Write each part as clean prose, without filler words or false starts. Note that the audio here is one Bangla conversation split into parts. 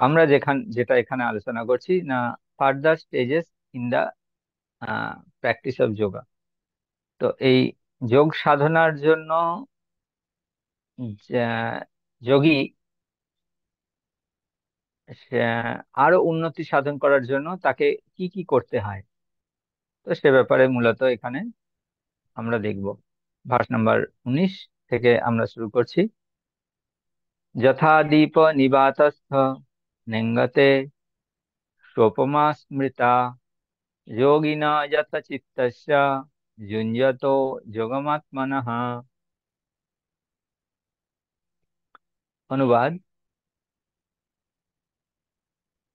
আমরা যেটা এখানে আলোচনা করছি না, further stages in the practice of yoga. তো এই যোগ সাধনার জন্য যোগী সে আরো উন্নতি সাধন করার জন্য তাকে কি কি করতে হয়, তো সে ব্যাপারে মূলত এখানে আমরা দেখব। ভার্স নাম্বার 19 থেকে আমরা শুরু করছি। যথা দীপ নিবাতস্থ নেঙ্গতে সোপমা স্মৃতা যোগিনা যত চিত্তস্য যুঞ্জতো যোগমাত্মনঃ। অনুবাদ: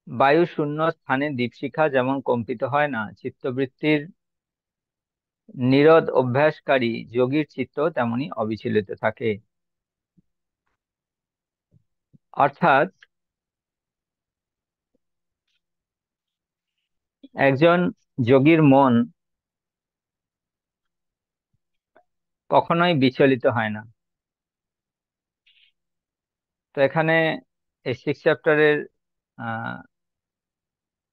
বায়ু শূন্য স্থানে দীপশিখা যেমন কম্পিত হয় না, চিত্তবৃত্তির নিরোধ অভ্যাসকারী যোগীর চিত্ত তেমনি অবিচলিত থাকে। অর্থাৎ একজন যোগীর মন কখনোই বিচলিত হয় না। তো এখানে এই 6 চ্যাপ্টারের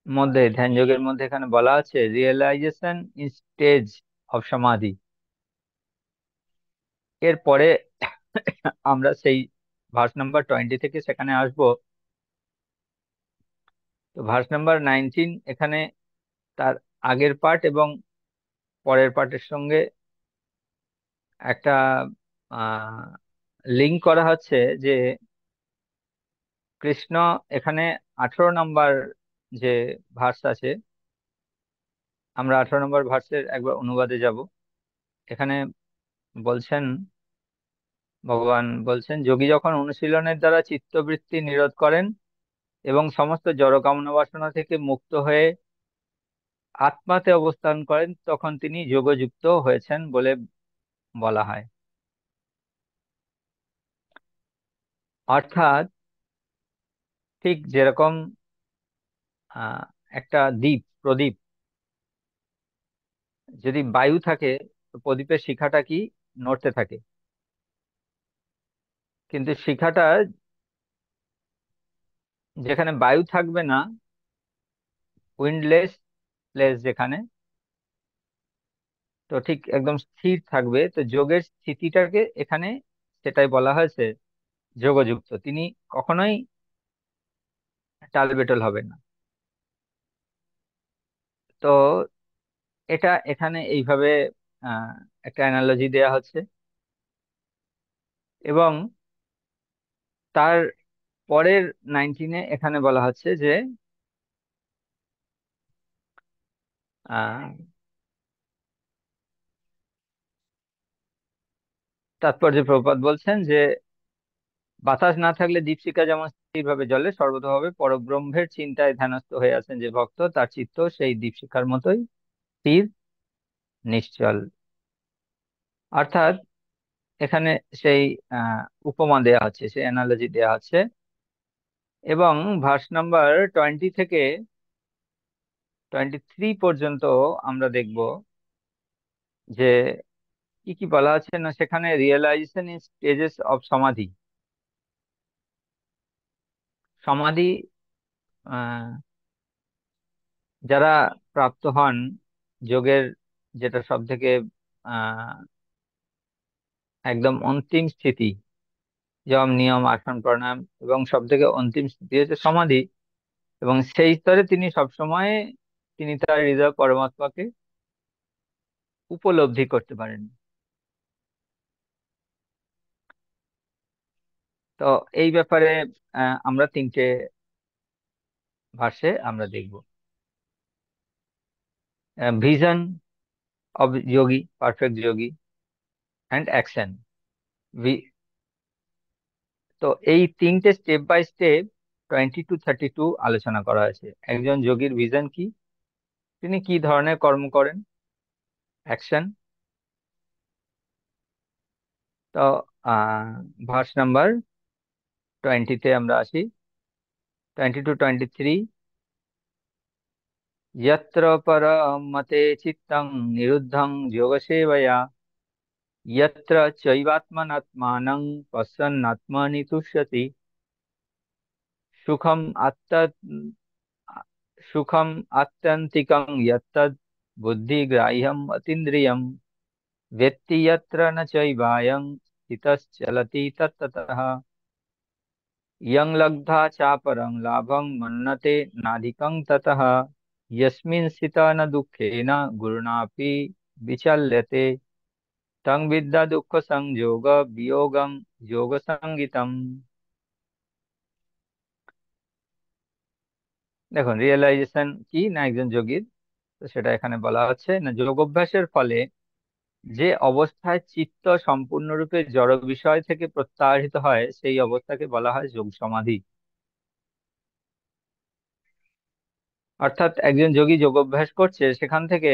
মধ্যে, ধ্যান যোগের মধ্যে এখানে বলা আছে রিয়েলাইজেশন ইন স্টেজ অফ সমাধি। এরপরে আমরা সেই ভার্স নাম্বার 20 থেকে সেখানে আসব। তো ভার্স নাম্বার 19 এখানে তার আগের পার্ট এবং পরের পার্টের সঙ্গে একটা লিঙ্ক করা হচ্ছে যে কৃষ্ণ এখানে 18 নম্বর যে ভার্স আছে, আমরা 18 নম্বর ভার্সের একবার অনুবাদে যাব। এখানে বলছেন, ভগবান বলছেন, যোগী যখন অনুশীলনের দ্বারা চিত্তবৃত্তি নিরোধ করেন এবং সমস্ত জড় কামনা বাসনা থেকে মুক্ত হয়ে আত্মাতে অবস্থান করেন, তখন তিনি যোগযুক্ত হয়েছেন বলে বলা হয়। অর্থাৎ ঠিক যেরকম আহ একটা প্রদীপ, যদি বায়ু থাকে তো প্রদীপের শিখাটা কি নড়তে থাকে, কিন্তু শিখাটা যেখানে বায়ু থাকবে না, উইন্ডলেস প্লেস যেখানে, তো ঠিক একদম স্থির থাকবে। তো যোগের স্থিতিটাকে এখানে সেটাই বলা হয়েছে, যোগযুক্ত। তিনি কখনোই টালবেটল হবেন না। তো এটা এখানে এইভাবে আহ একটা অ্যানালজি দেয়া হচ্ছে। এবং তার পরের 19-এ এখানে বলা হচ্ছে যে আহ তাৎপর্য প্রপাত বলছেন যে বাতাস না থাকলে দীপশিখা যেমন স্থিরভাবে জ্বলে, সর্বতোভাবে পরব্রহ্মের চিন্তায় ধ্যানস্থ হয়ে আছেন যে ভক্ত, তার চিত্ত সেই দীপশিখার মতোই স্থির, নিশ্চল। অর্থাৎ এখানে সেই উপমা দেয়া হচ্ছে, সেই অ্যানালজি দেয়া হচ্ছে। এবং ভার্স নাম্বার 20 থেকে 23 পর্যন্ত আমরা দেখব যে কি কি বলা আছে না, সেখানে রিয়েলাইজেশন ইন স্টেজেস অফ সমাধি। সমাধি আহ, যারা প্রাপ্ত হন যোগের, যেটা সব থেকে আহ একদম অন্তিম স্থিতি, যম নিয়ম আসন প্রাণায়াম, এবং সব থেকে অন্তিম স্থিতি হচ্ছে সমাধি। এবং সেই স্তরে তিনি সবসময় তিনি তার হৃদয় পরমাত্মাকে উপলব্ধি করতে পারেন। তো এই ব্যাপারে আমরা 3টে ভার্সে আমরা দেখব। Vision of Yogi, perfect yogi, and action. তো এই 3টে স্টেপ বাই স্টেপ 20 to 32 আলোচনা করা হয়েছে। একজন যোগীর ভিশন কি, তিনি কি ধরনের কর্ম করেন, অ্যাকশন। তো ভার্স নাম্বার 20-তে আমরা আসি। 20 to 23। यत्र परमते चित्तं निरुद्धं योगसेवया यत्र चैवात्मनात्मानं पश्यन्नात्मनि तुष्यति সুখম আত্মা সুখম আত্যন্তিকং যত্তদ বুদ্ধি গ্রাহ্যম অতীন্দ্রিয়ম वेत्ति यत्र न चैवायं स्थितश्चलति तत्ततः यं लब्ध्वा चापरं लाभं मन्यते नाधिकं ततः यस्मिन् स्थितः न दुःखेन गुरुणापि विचल्यते तं विद्या दुःखसंयोग वियोगं যোগসঙ্গীতম। দেখুন, রিয়েলাইজেশন কি না একজন যোগীর, তো সেটা এখানে বলা হচ্ছে না, যোগ অভ্যাসের ফলে যে অবস্থায় চিত্ত সম্পূর্ণরূপে জড় বিষয় থেকে প্রত্যাহৃত হয় সেই অবস্থাকে বলা হয় যোগ সমাধি। অর্থাৎ একজন যোগী যোগ অভ্যাস করছে, সেখান থেকে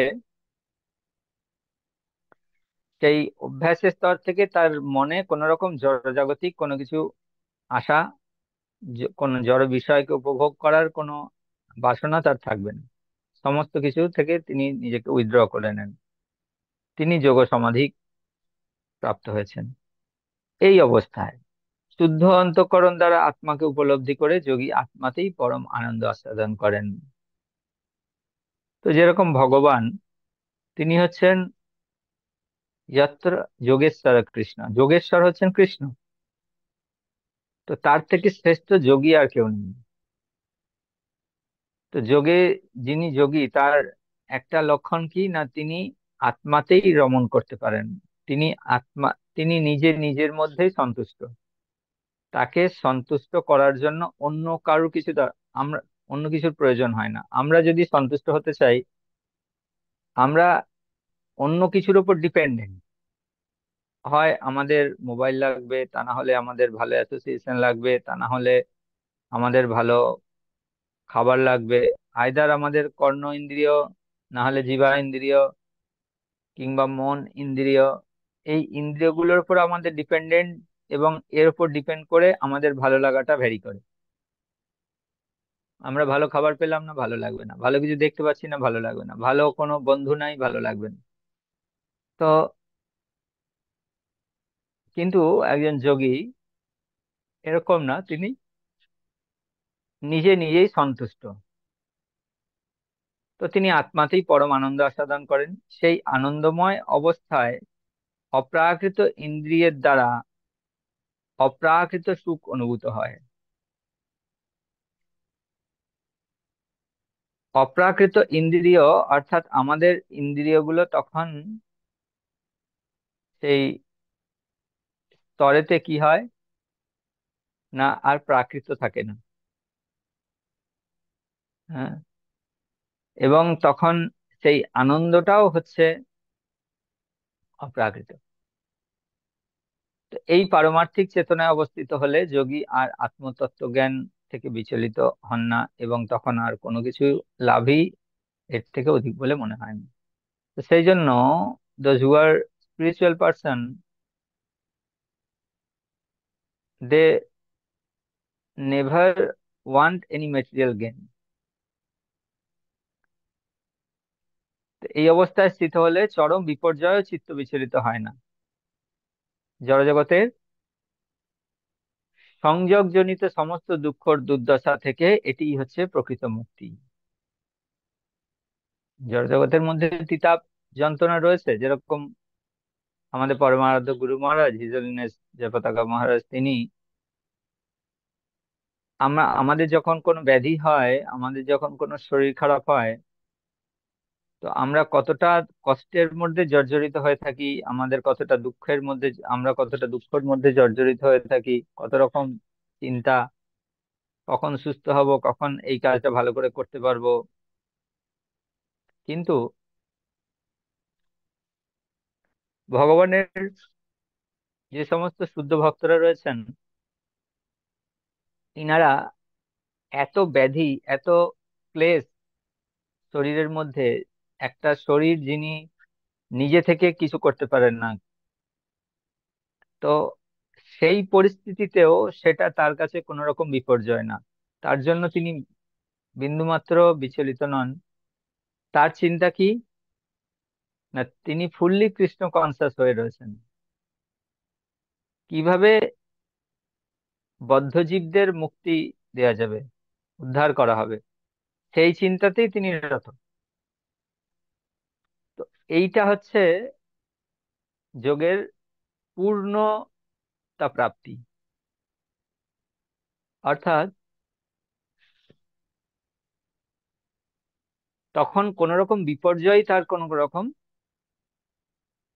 সেই অভ্যাসের স্তর থেকে তার মনে কোন রকম জড়জাগতিক কোনো কিছু আসা, কোন জড় বিষয়কে উপভোগ করার কোনো বাসনা তার থাকবে না। সমস্ত কিছু থেকে তিনি নিজেকে উইথড্র করে নেন, তিনি যোগ সমাধি প্রাপ্ত হয়েছেন। এই অবস্থায় শুদ্ধ অন্তঃকরণ দ্বারা আত্মাকে উপলব্ধি করে যোগী আত্মাতেই পরম আনন্দ আস্বাদন করেন। তো যেরকম ভগবান, তিনি হচ্ছেন যত্র যোগেশ্বর কৃষ্ণ, যোগেশ্বর হচ্ছেন কৃষ্ণ। তো তার থেকে শ্রেষ্ঠ যোগী আর কেউ নেই। তো যোগে, যিনি যোগী তার একটা লক্ষণ কি না, তিনি আত্মাতেই রমণ করতে পারেন। তিনি আত্মা, তিনি নিজে নিজের মধ্যেই সন্তুষ্ট। তাকে সন্তুষ্ট করার জন্য অন্য কারো কিছু আমরা অন্য কিছুর প্রয়োজন হয় না। আমরা যদি সন্তুষ্ট হতে চাই, আমরা অন্য কিছুর উপর ডিপেন্ডেন্ট। হয় আমাদের মোবাইল লাগবে, তা না হলে আমাদের ভালো অ্যাসোসিয়েশন লাগবে, তা না হলে আমাদের ভালো খাবার লাগবে। আইদার আমাদের কর্ণ ইন্দ্রিয়, না হলে জিহ্বা ইন্দ্রিয়, কিংবা মন ইন্দ্রিয়, এই ইন্দ্রিয়গুলোর উপর আমাদের ডিপেন্ডেন্ট, এবং এর উপর ডিপেন্ড করে আমাদের ভালো লাগাটা ভ্যারি করে। আমরা ভালো খাবার পেলাম না, ভালো লাগবে না। ভালো কিছু দেখতে পাচ্ছি না, ভালো লাগবে না। ভালো কোনো বন্ধু নাই, ভালো লাগবে না। তো কিন্তু একজন যোগী এরকম না, তিনি নিজে নিজেই সন্তুষ্ট। তো তিনি আত্মাতেই পরম আনন্দ আস্বাদন করেন। সেই আনন্দময় অবস্থায় অপ্রাকৃত ইন্দ্রিয়ের দ্বারা অপ্রাকৃত সুখ অনুভূত হয়। অপ্রাকৃত ইন্দ্রিয় অর্থাৎ আমাদের ইন্দ্রিয়গুলো তখন সেই স্তরেতে কি হয় না, আর প্রাকৃত থাকে না। হ্যাঁ, এবং তখন সেই আনন্দটাও হচ্ছে অপ্রাকৃত। তো এই পারমার্থিক চেতনায় অবস্থিত হলে যোগী আর আত্মতত্ত্ব জ্ঞান থেকে বিচলিত হন না, এবং তখন আর কোনো কিছু লাভই এর থেকে অধিক বলে মনে হয় না। তো সেই জন্য those who are spiritual person, they never want any material gain. তো এই অবস্থায় স্থিত হলে চরম বিপর্যয় চিত্ত বিচলিত হয় না। জড়জগতের সংযোগজনিত সমস্ত দুঃখ দুর্দশা থেকে এটি হচ্ছে প্রকৃত মুক্তি। জড়জগতের মধ্যে তিতাব যন্ত্রণা রয়েছে, যেরকম আমাদের পরমারাধ্য গুরু মহারাজ হিজ হোলিনেস জয়পতাকা মহারাজ, তিনি আমাদের যখন কোনো ব্যাধি হয়, আমাদের যখন কোনো শরীর খারাপ হয়, তো আমরা কতটা কষ্টের মধ্যে জর্জরিত হয়ে থাকি, আমাদের কতটা দুঃখের মধ্যে, আমরা কতটা দুঃখের মধ্যে জর্জরিত হয়ে থাকি, কত রকম চিন্তা, কখন সুস্থ হব, কখন এই কাজটা ভালো করে করতে পারবো। কিন্তু ভগবানের যে সমস্ত শুদ্ধ ভক্তরা রয়েছেন, ইনারা এত ব্যাধি, এত ক্লেশ শরীরের মধ্যে, একটা শরীর যিনি নিজে থেকে কিছু করতে পারেন না, তো সেই পরিস্থিতিতেও সেটা তার কাছে কোনো রকম বিপর্যয় না। তার জন্য তিনি বিন্দুমাত্র বিচলিত নন। তার চিন্তা কি না, তিনি ফুললি কৃষ্ণ কনসাস হয়ে রয়েছেন। কিভাবে বদ্ধজীবদের মুক্তি দেয়া যাবে, উদ্ধার করা হবে, সেই চিন্তাতেই তিনি রত। তো এইটা হচ্ছে যোগের পূর্ণতা প্রাপ্তি। অর্থাৎ তখন কোন রকম বিপর্যয় তার কোন রকম,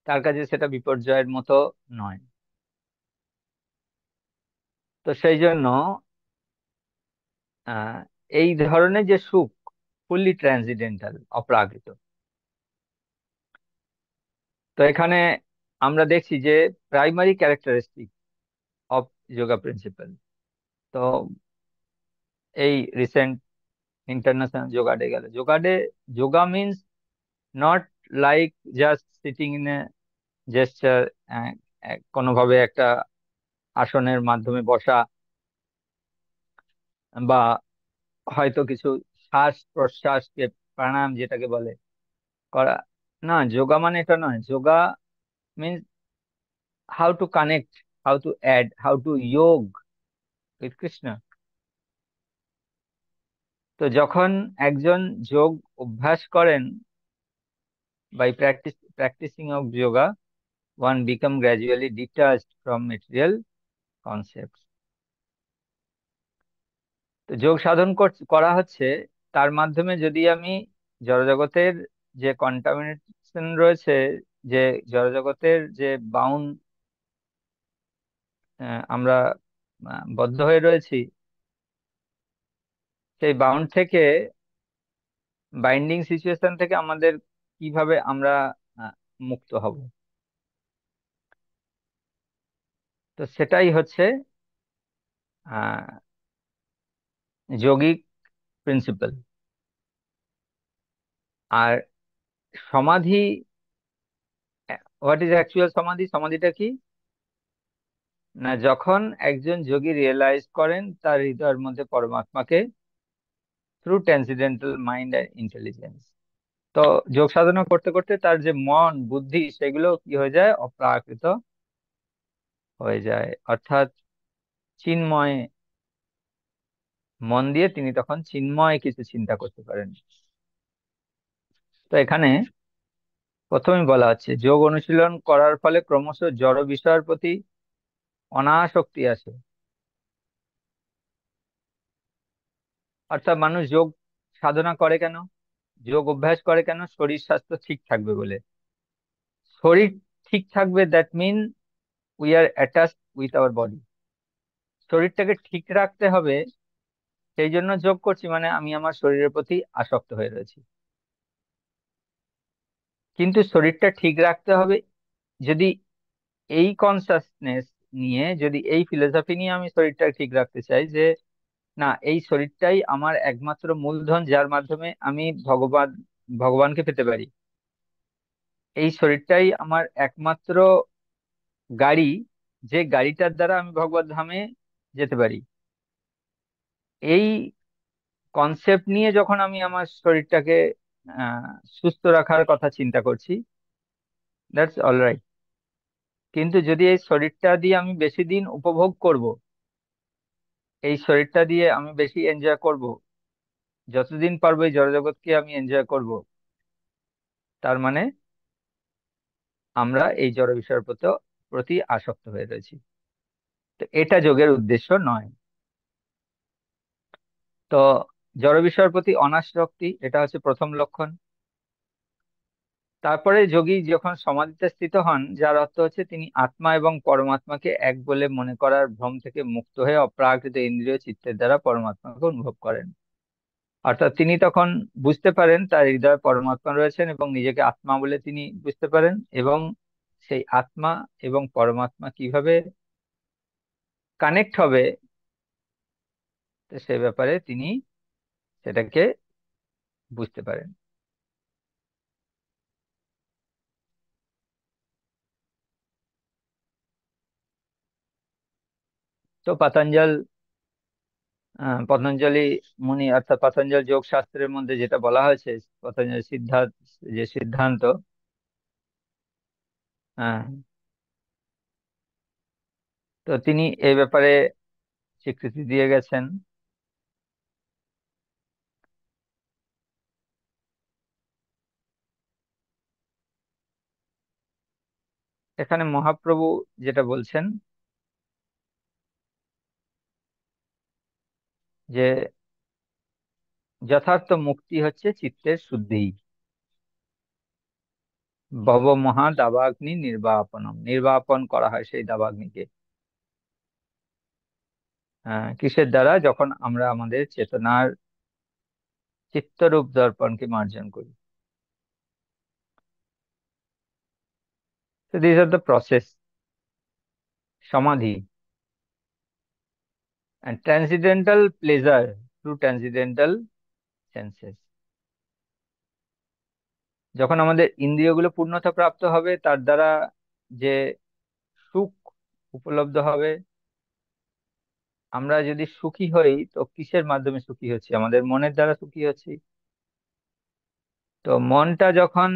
তার কাছে সেটা বিপর্যয়ের মতো নয়। তো সেই জন্য আহ এই ধরনের যে সুখ, ফুললি ট্রান্সিডেন্টাল, অপ্রাকৃত। তো এখানে আমরা দেখছি যে primary characteristic of yoga principle. তো এই রিসেন্ট ইন্টারন্যাশনাল যোগা ডে গেল, yoga day, yoga means not like just sitting in a gesture, কোনোভাবে একটা আসনের মাধ্যমে বসা, বা হয়তো কিছু শ্বাস প্রশ্বাসকে, প্রাণায়াম যেটাকে বলে, করা। না, যোগা মানে এটা নয়। Yoga means how to connect, how to add, how to যোগ উইথ কৃষ্ণ। তো যখন একজন যোগ অভ্যাস করেন, by practicing of yoga, one become gradually detached from material concepts. তো যোগ সাধন করা হচ্ছে, তার মাধ্যমে যদি আমি জড়জগতের যে কন্টামিনেশন রয়েছে, যে জড়জগতের যে বাউন্ড, আমরা বদ্ধ হয়ে রয়েছি, সেই বাউন্ড থেকে, বাইন্ডিং সিচুয়েশন থেকে আমাদের কিভাবে আমরা মুক্ত হব। তো সেটাই হচ্ছে আহ যোগিক প্রিন্সিপাল। আর সমাধি, হোয়াট ইজ অ্যাকচুয়াল সমাধি? সমাধিটা কি? না, যখন একজন যোগী রিয়েলাইজ করেন তার হৃদয়ের মধ্যে পরমাত্মাকে থ্রু ট্রান্সিডেন্টাল মাইন্ড অ্যান্ড ইন্টেলিজেন্স। তো যোগ সাধনা করতে করতে তার যে মন বুদ্ধি, সেগুলো কি হয়ে যায়? অপ্রাকৃত হয়ে যায়। অর্থাৎ চিন্ময় মন দিয়ে তিনি তখন চিন্ময় কিছু চিন্তা করতে পারেন। তো এখানে প্রথমেই বলা হচ্ছে, যোগ অনুশীলন করার ফলে ক্রমশ জড় বিষয়ের প্রতি অনাসক্তি আসে। অর্থাৎ মানুষ যোগ সাধনা করে কেন, যোগ অভ্যাস করে কেন? শরীর স্বাস্থ্য ঠিক থাকবে বলে। শরীর ঠিক থাকবে, that mean we are attached with our body. শরীরটাকে ঠিক রাখতে হবে, সেই জন্য যোগ করছি, মানে আমি আমার শরীরের প্রতি আসক্ত হয়ে রয়েছি। কিন্তু শরীরটা ঠিক রাখতে হবে, যদি এই কনসাসনেস নিয়ে, যদি এই ফিলোসফি নিয়ে আমি শরীরটা ঠিক রাখতে চাই, যে না, এই শরীরটাই আমার একমাত্র মূলধন, যার মাধ্যমে আমি ভগবানকে পেতে পারি। এই শরীরটাই আমার একমাত্র গাড়ি, যে গাড়িটার দ্বারা আমি ভগবত ধামে যেতে পারি। এই কনসেপ্ট নিয়ে যখন আমি আমার শরীরটাকে আহ সুস্থ রাখার কথা চিন্তা করছি, দ্যাটস অল রাইট। কিন্তু যদি এই শরীরটা দিয়ে আমি বেশি দিন উপভোগ করব, এই শরীরটা দিয়ে আমি বেশি এনজয় করব, যতদিন পারবো এই জড়জগৎকে আমি এনজয় করব, তার মানে আমরা এই জড় বিষয়ের প্রতি প্রতি আসক্ত হয়ে রয়েছি। তো এটা যোগের উদ্দেশ্য নয়। তো জড় বিষয়ের প্রতি অনাসক্তি, এটা হচ্ছে প্রথম লক্ষণ। তারপরে যোগী যখন সমাধিতে স্থিত হন, যার অর্থ হচ্ছে তিনি আত্মা এবং পরমাত্মাকে এক বলে মনে করার ভ্রম থেকে মুক্ত হয়ে অপ্রাকৃত ইন্দ্রিয় চিত্তের দ্বারা পরমাত্মাকে অনুভব করেন। অর্থাৎ তিনি তখন বুঝতে পারেন তার হৃদয়ে পরমাত্মা রয়েছেন, এবং নিজেকে আত্মা বলে তিনি বুঝতে পারেন, এবং সেই আত্মা এবং পরমাত্মা কিভাবে কানেক্ট হবে, তো সে ব্যাপারে তিনি সেটাকে বুঝতে পারেন। তো পতঞ্জলি মুনি, অর্থাৎ পতঞ্জল যোগ শাস্ত্রের মধ্যে যেটা বলা হয়েছে, পতঞ্জলি সিদ্ধান্ত, যে সিদ্ধান্ত, আহ, তো তিনি এই ব্যাপারে স্বীকৃতি দিয়ে গেছেন এখানে মহাপ্রভু যেটা বলছেন যে যথার্থ মুক্তি হচ্ছে চিত্তের শুদ্ধি, ভব মহা দাবাগ্নি নির্বাপনম, নির্বাপন করা হয় সেই দাবাগ্নিকে। কিসের দ্বারা? যখন আমরা আমাদের চেতনার চিত্তরূপ দর্পণকে মার্জন করি। So these are the process: samadhi and transcendental pleasure through transcendental senses. যখন আমাদের ইন্দ্রিয়গুলো পূর্ণতা প্রাপ্ত হবে, তার দ্বারা যে সুখ উপলব্ধ হবে, আমরা যদি সুখী হই তো কিসের মাধ্যমে সুখী হচ্ছি? আমাদের মনের দ্বারা সুখী হচ্ছি। তো মনটা যখন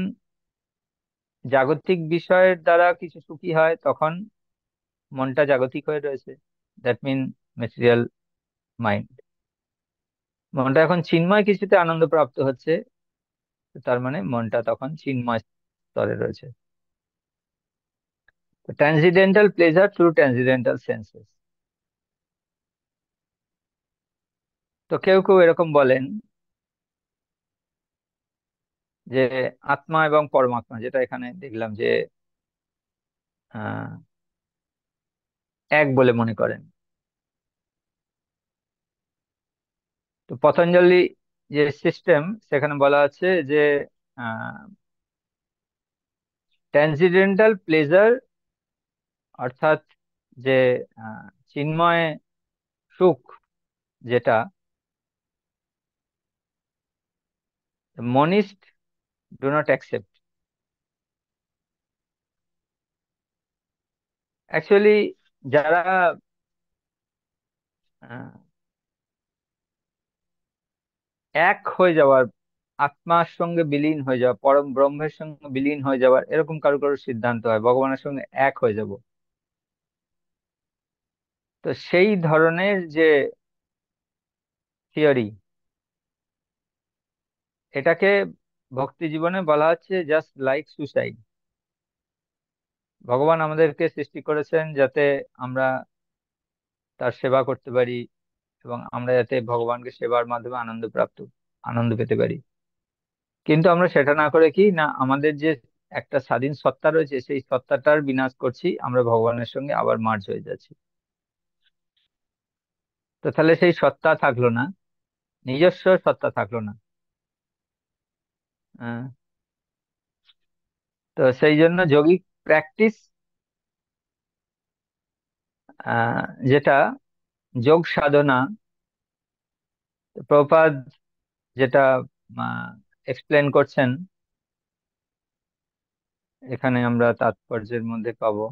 জাগতিক বিষয়ের দ্বারা কিছু সুখী হয়, তখন মনটা জাগতিক হয়ে রয়েছে, দ্যাট মিন ম্যাটেরিয়াল মাইন্ড। মনটা এখন চিন্ময় কিছুতে আনন্দ প্রাপ্ত হচ্ছে, তো তার মানে মনটা তখন চিন্ময় স্তরে রয়েছে। ট্রান্সিডেন্টাল প্লেজার থ্রু ট্রান্সিডেন্টাল সেন্সেস। তো কেউ কেউ এরকম বলেন যে আত্মা এবং পরমাত্মা, যেটা এখানে দেখলাম যে আহ এক বলে মনে করেন। তো পতঞ্জলি যে সিস্টেম, সেখানে বলা আছে যে ট্রান্সিডেন্টাল প্লেজার অর্থাৎ যে চিন্ময় সুখ, যেটা মনিস্ট ডু নট অ্যাকসেপ্ট। অ্যাকচুয়ালি যারা আহ, এক হয়ে যাওয়ার, আত্মার সঙ্গে বিলীন হয়ে যাওয়া, পরম ব্রহ্মের সঙ্গে বিলীন হয়ে যাওয়ার, এরকম কারো কারো সিদ্ধান্ত হয় ভগবানের সঙ্গে এক হয়ে যাব, তো সেই ধরনের যে থিওরি, এটাকে ভক্তি জীবনে বলা হচ্ছে জাস্ট লাইক সুসাইড। ভগবান আমাদেরকে সৃষ্টি করেছেন যাতে আমরা তার সেবা করতে পারি, এবং আমরা যাতে ভগবানকে সেবার মাধ্যমে আনন্দ পেতে পারি। কিন্তু আমরা সেটা না করে কি না, আমাদের যে একটা স্বাধীন সত্তা রয়েছে, সেই সত্তাটার বিনাশ করছি, আমরা ভগবানের সঙ্গে আবার মার্জ হয়ে যাচ্ছি। তো তাহলে সেই সত্তা থাকলো না, নিজস্ব সত্তা থাকলো না। আহ, তো সেই জন্য যোগিক প্র্যাকটিস, যেটা যোগ সাধনা, প্রপাদ যেটা এক্সপ্লেন করছেন, এখানে আমরা তাৎপর্যের মধ্যে পাবো।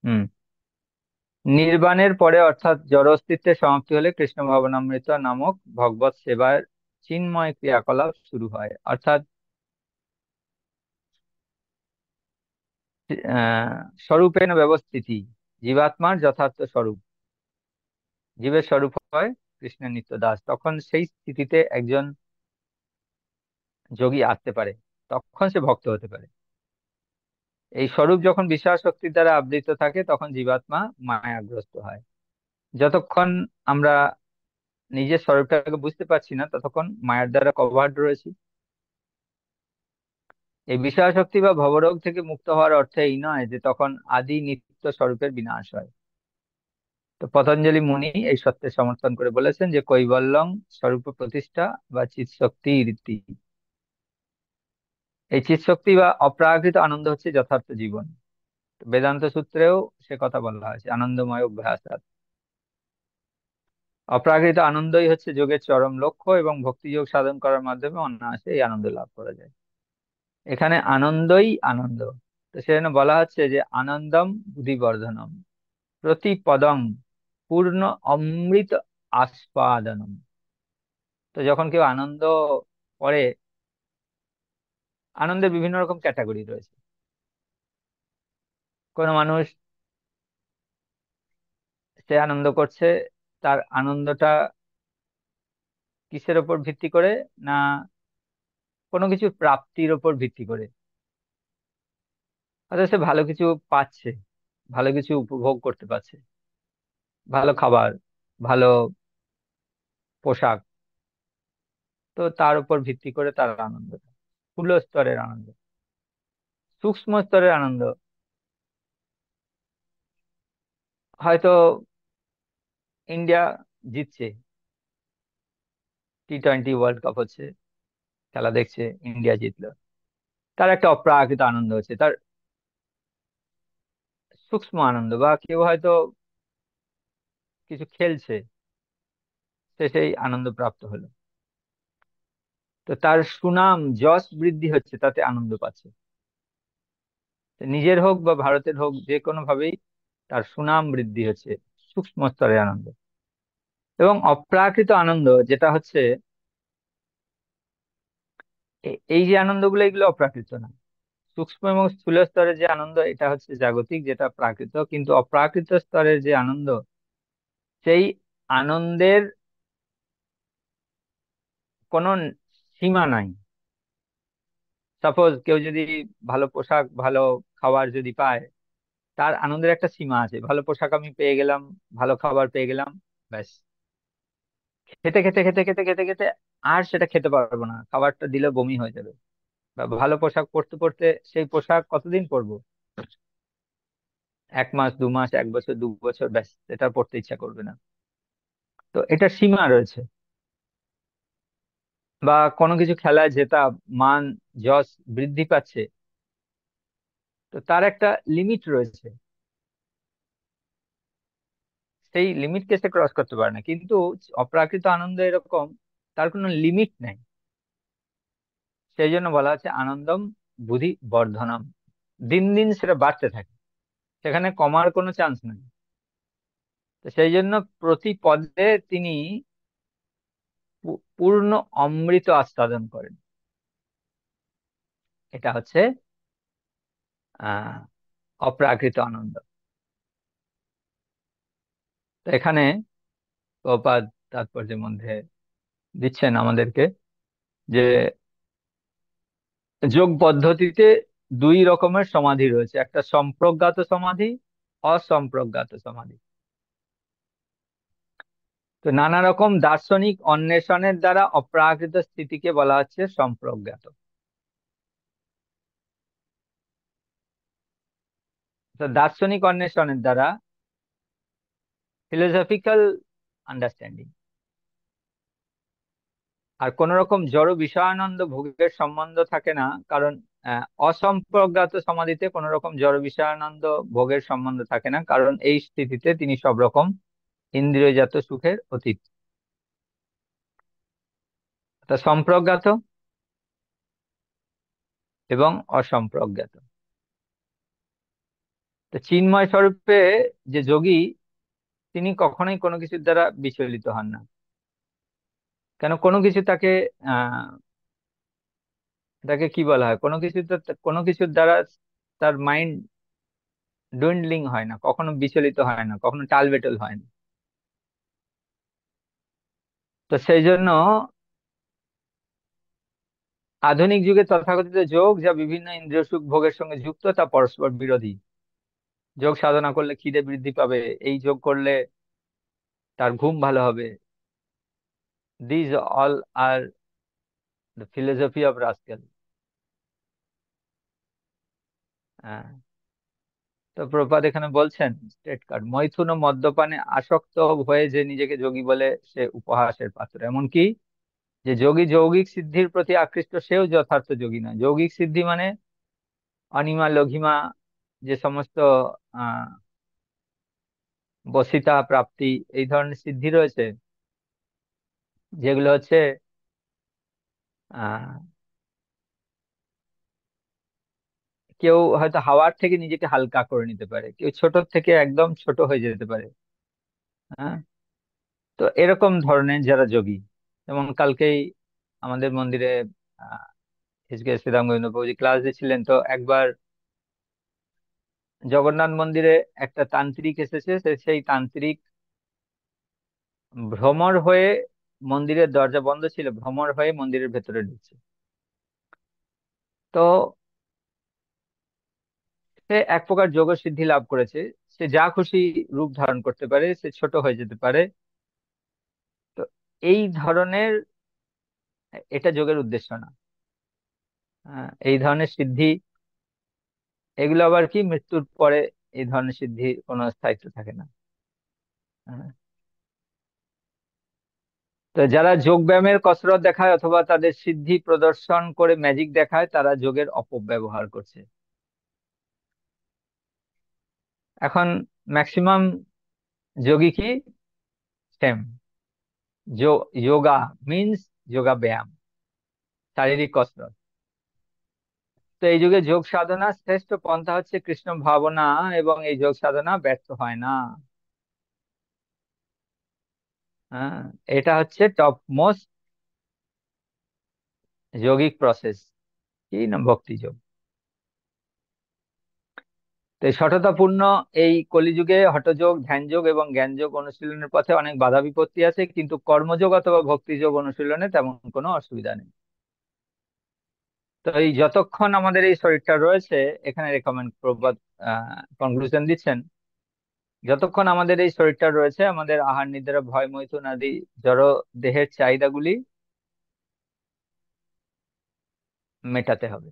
হুম, নির্বাণের পরে অর্থাৎ জড় অস্তিত্বের সমাপ্তি হলে কৃষ্ণ ভাবনামৃত নামক ভগবত সেবার চিন্ময় ক্রিয়াকলাপ শুরু হয়। অর্থাৎ আহ স্বরূপেণ ব্যবস্থিতি, জীবাত্মার যথার্থ স্বরূপ, জীবের স্বরূপ হয় কৃষ্ণের নিত্য দাস, তখন সেই স্থিতিতে একজন যোগী আসতে পারে, তখন সে ভক্ত হতে পারে। এই স্বরূপ যখন বিষয় শক্তির দ্বারা আবৃত থাকে, তখন জীবাত্মা মায়াগ্রস্ত হয়। যতক্ষণ আমরা নিজের স্বরূপটাকে বুঝতে পারছি না, ততক্ষণ মায়ার দ্বারা কভার্ড রয়েছি। এই বিষয় শক্তি বা ভবরোগ থেকে মুক্ত হওয়ার অর্থ এই নয় যে তখন আদি নিত্য স্বরূপের বিনাশ হয়। তো পতঞ্জলি মুনি এই সত্যের সমর্থন করে বলেছেন যে কৈবল্যং স্বরূপ প্রতিষ্ঠা বা চিৎ শক্তি রীতি। এই চিৎ শক্তি বা অপ্রাকৃত আনন্দ হচ্ছে যথার্থ জীবন। তো বেদান্ত সূত্রেও সে কথা বলা হয়েছে, আনন্দময় অভ্যাস। অপ্রাকৃত আনন্দই হচ্ছে যোগের চরম লক্ষ্য, এবং ভক্তি যোগ সাধন করার মাধ্যমে অনায়াসে এই আনন্দ লাভ করা যায়। এখানে আনন্দই আনন্দ। তো সেজন্য বলা হচ্ছে যে আনন্দম বুদ্ধিবর্ধনম প্রতি পদং পূর্ণ অমৃত আস্বাদনম। তো যখন কেউ আনন্দ করে, আনন্দের বিভিন্ন রকম ক্যাটাগরি রয়েছে। কোনো মানুষ, সে আনন্দ করছে, তার আনন্দটা কিসের ওপর ভিত্তি করে? না কোনো কিছু প্রাপ্তির ওপর ভিত্তি করে। অর্থাৎ সে ভালো কিছু পাচ্ছে, ভালো কিছু উপভোগ করতে পারছে, ভালো খাবার, ভালো পোশাক। তো তার উপর ভিত্তি করে তার আনন্দ, স্থূল স্তরের আনন্দ। সূক্ষ্ম স্তরের আনন্দ হয়তো ইন্ডিয়া জিতছে, T20 ওয়ার্ল্ড কাপ হচ্ছে, খেলা দেখছে, ইন্ডিয়া জিতলো, তার একটা অপ্রাকৃত আনন্দ হচ্ছে, তার সূক্ষ্ম আনন্দ। বা কেউ হয়তো কিছু খেলছে, সে সেই আনন্দ প্রাপ্ত হলো, তো তার সুনাম যশ বৃদ্ধি হচ্ছে, তাতে আনন্দ পাচ্ছে। নিজের হোক বা ভারতের হোক, যে কোনো ভাবেই তার সুনাম বৃদ্ধি হচ্ছে, সূক্ষ্ম স্তরের আনন্দ। এবং অপ্রাকৃত আনন্দ যেটা হচ্ছে, এই যে আনন্দগুলো, এগুলো অপ্রাকৃত না। সূক্ষ্ম এবং স্থূল স্তরের যে আনন্দ, এটা হচ্ছে জাগতিক, যেটা প্রাকৃত। কিন্তু অপ্রাকৃত স্তরের যে আনন্দ, সেই আনন্দের কোনো সীমা নাই। সাপোজ কেউ যদি ভালো পোশাক, ভালো খাবার যদি পায়, তার আনন্দের একটা সীমা আছে। ভালো পোশাক আমি পেয়ে গেলাম, ভালো খাবার পেয়ে গেলাম, ব্যাস, খেতে খেতে খেতে খেতে খেতে খেতে আর সেটা খেতে পারবো না, খাবারটা দিলে বমি হয়ে যাবে। বা ভালো পোশাক পরতে পরতে, সেই পোশাক কতদিন পরবো? 1 মাস, 2 মাস, 1 বছর, 2 বছর, ব্যাস, এটা পরতে ইচ্ছা করবে না। তো এটা সীমা রয়েছে। বা কোনো কিছু খেলায় জেতা, মান যশ বৃদ্ধি পাচ্ছে, তো তার একটা লিমিট রয়েছে, সেই লিমিটকে সে ক্রস করতে পারে না। কিন্তু অপ্রাকৃত আনন্দ এরকম, তার কোনো লিমিট নেই। সেই জন্য বলা হচ্ছে আনন্দম বুদ্ধি বর্ধনম। দিন দিন সেটা বাড়তে থাকে, সেখানে কমার কোনো চান্স নেই। তো সেই জন্য প্রতি পদে তিনি পূর্ণ অমৃত আস্বাদন করেন। এটা হচ্ছে আহ অপ্রাকৃত আনন্দ। তো এখানে প্রপাত তাৎপর্যের মধ্যে দিচ্ছেন আমাদেরকে যে যোগ পদ্ধতিতে 2 রকমের সমাধি রয়েছে, একটা সম্প্রজ্ঞাত সমাধি, অসম্প্রজ্ঞাত সমাধি। তো নানা রকম দার্শনিক অন্বেষণের দ্বারা অপ্রাকৃত স্থিতিকে বলা হচ্ছে সম্প্রজ্ঞাত। তো দার্শনিক অন্বেষণের দ্বারা, ফিলোসফিক্যাল আন্ডারস্ট্যান্ডিং, আর কোন রকম জড় বিষয়ানন্দ ভোগের সম্বন্ধ থাকে না। কারণ অসম্প্রজ্ঞাত সমাধিতে কোন রকম জড় বিষয়ানন্দ ভোগের সম্বন্ধ থাকে না, কারণ এই স্থিতিতে তিনি সব রকম ইন্দ্রিয়জাত সুখের অতীত। তা সম্প্রজ্ঞাত এবং অসম্প্রজ্ঞাত। তো চিন্ময় স্বরূপে যে যোগী, তিনি কখনোই কোনো কিছুর দ্বারা বিচলিত হন না। কেন? কোনো কিছু তাকে আহ তাকে কি বলা হয়, কোনো কিছু তো, কোনো কিছুর দ্বারা তার মাইন্ড ডুইন্ডলিং হয় না, কখনো বিচলিত হয় না, কখনো টালবেটল হয় না। তো সেই জন্য আধুনিক যুগে তথাকথিত যোগ, যা বিভিন্ন ইন্দ্রিয় সুখ ভোগের সঙ্গে যুক্ত, তা পরস্পর বিরোধী। যোগ সাধনা করলে খিদে বৃদ্ধি পাবে, এই যোগ করলে তার ঘুম ভালো হবে, these all are the philosophy of rascal. তো প্রপাত এখানে বলছেন স্টেট কার্ড, মৈথুন ও মদ্যপানে আসক্ত হয়ে যে নিজেকে যোগী বলে, সে উপহাসের পাত্র। এমনকি যে যোগী যৌগিক সিদ্ধির প্রতি আকৃষ্ট, সেও যথার্থ যোগী নয়। যৌগিক সিদ্ধি মানে অনিমা লঘিমা, যে সমস্ত আহ বসিতা প্রাপ্তি, এই ধরনের সিদ্ধি রয়েছে, যেগুলো হচ্ছে আহ কেউ হয়তো হাওয়ার থেকে নিজেকে হালকা করে নিতে পারে, কেউ ছোট থেকে একদম ছোট হয়ে যেতে পারে। হ্যাঁ, তো এরকম ধরনের যারা যোগী, যেমন কালকেই আমাদের মন্দিরে আহ এসকে শ্রীরাম গোবিন্দ প্রভুজি ক্লাস দিচ্ছিলেন, তো একবার জগন্নাথ মন্দিরে একটা তান্ত্রিক এসেছে, সেই তান্ত্রিক ভ্রমর হয়ে মন্দিরের দরজা বন্ধ ছিল, ভ্রমর হয়ে মন্দিরের ভেতরে ঢুকছে। তো সে এক প্রকার যোগ সিদ্ধি লাভ করেছে। সে যা খুশি রূপ ধারণ করতে পারে, সে ছোট হয়ে যেতে পারে। তো এই ধরনের, এটা যোগের উদ্দেশ্য না। এই ধরনের সিদ্ধি, এগুলো আবার কি, মৃত্যুর পরে এই ধরনের সিদ্ধির কোনো স্থায়িত্ব থাকে না। হ্যাঁ। তো যারা যোগ ব্যায়ামের কসরত দেখায় অথবা তাদের সিদ্ধি প্রদর্শন করে ম্যাজিক দেখায়, তারা যোগের অপব্যবহার করছে। এখন ম্যাক্সিমাম যোগী কি, সেম, যোগা মিন্স যোগা ব্যায়াম, শারীরিক কসরত। তো এই যুগে যোগ সাধনা শ্রেষ্ঠ পন্থা হচ্ছে কৃষ্ণ ভাবনা, এবং এই যোগ সাধনা ব্যর্থ হয় না। হ্যাঁ, এটা হচ্ছে টপ মোস্ট যোগিক প্রসেস, কি না, ভক্তি যোগ। তো এই শঠতাপূর্ণ এই কলিযুগে হঠযোগ, ধ্যানযোগ এবং জ্ঞানযোগ অনুশীলনের পথে অনেক বাধা বিপত্তি আছে, কিন্তু কর্মযোগ অথবা ভক্তি যোগ অনুশীলনে তেমন কোনো অসুবিধা নেই। তো এই যতক্ষণ আমাদের এই শরীরটা রয়েছে, এখানে রেকমেন্ড প্রবাদ কনক্লুশন দিচ্ছেন, যতক্ষণ আমাদের এই শরীরটা রয়েছে, আমাদের আহার নিদ্রা ভয় মৈথুন আদি জড় দেহের চাহিদাগুলি মেটাতে হবে।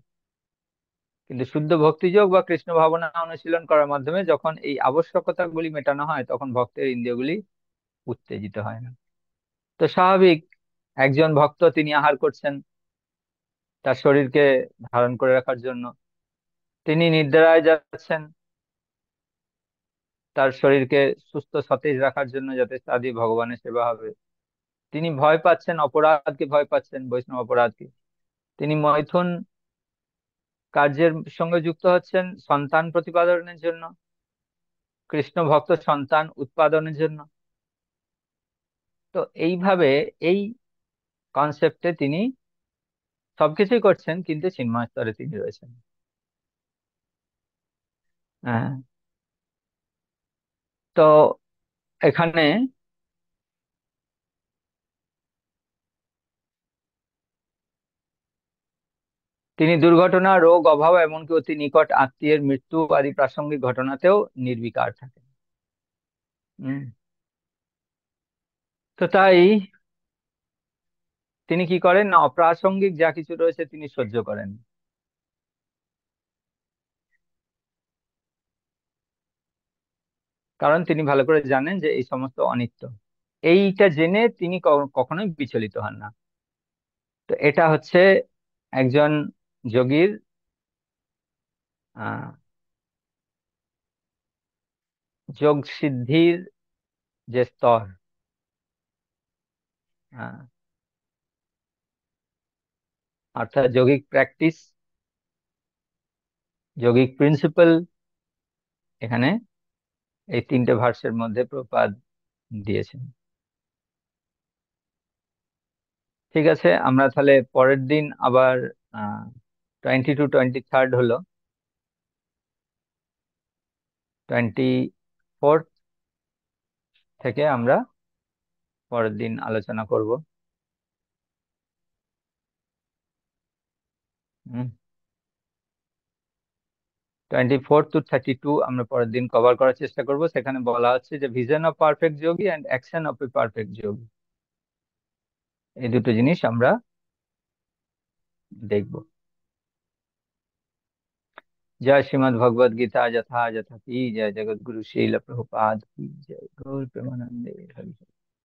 কিন্তু শুদ্ধ ভক্তিযোগ বা কৃষ্ণ ভাবনা অনুশীলন করার মাধ্যমে যখন এই আবশ্যকতাগুলি মেটানো হয়, তখন ভক্তের ইন্দ্রিয়গুলি উত্তেজিত হয় না। তো স্বাভাবিক, একজন ভক্ত তিনি আহার করছেন তার শরীরকে ধারণ করে রাখার জন্য, তিনি নিদ্রায় যাচ্ছেন তার শরীরকে সুস্থ সতেজ রাখার জন্য, যাতে তা দিয়ে ভগবানের সেবা হবে। তিনি ভয় পাচ্ছেন, অপরাধকে ভয় পাচ্ছেন, বৈষ্ণব অপরাধকে। তিনি মৈথুন কার্যের সঙ্গে যুক্ত হচ্ছেন সন্তান প্রতিপাদনের জন্য, কৃষ্ণ ভক্ত সন্তান উৎপাদনের জন্য। তো এইভাবে, এই কনসেপ্টে তিনি সবকিছুই করছেন, কিন্তু চিন্ময় স্তরে তিনি রয়েছেন। হ্যাঁ। তো এখানে তিনি দুর্ঘটনা, রোগ, অভাব, এমনকি অতি নিকট আত্মীয়ের মৃত্যু আদি প্রাসঙ্গিক ঘটনাতেও নির্বিকার থাকেন। হম। তো তাই তিনি কি করেন না, অপ্রাসঙ্গিক যা কিছু রয়েছে তিনি সহ্য করেন। কারণ তিনি ভালো করে জানেন যে এই সমস্ত অনিত্য। এইটা জেনে তিনি কখনোই বিচলিত হন না। তো এটা হচ্ছে একজন যোগীর আহ যোগ সিদ্ধির যে স্তর, আহ, অর্থাৎ যোগিক প্র্যাকটিস, যোগিক প্রিন্সিপাল, এখানে এই তিনটে ভার্সের মধ্যে প্রপাদ দিয়েছেন। ঠিক আছে, আমরা তাহলে পরের দিন আবার 20 to 23 হলো, 24 থেকে আমরা পরের দিন আলোচনা করব। 24 to 32 আমরা পরের দিন কভার করার চেষ্টা করব। সেখানে বলা হচ্ছে যে vision of perfect yogi and action of a perfect yogi, এই দুটো জিনিস আমরা দেখব। जय श्रीमद् भगवद गीता यथा यथा की जय, जगत गुरु श्रील प्रभुपाद की जय, गौर प्रेमानंदे हरि।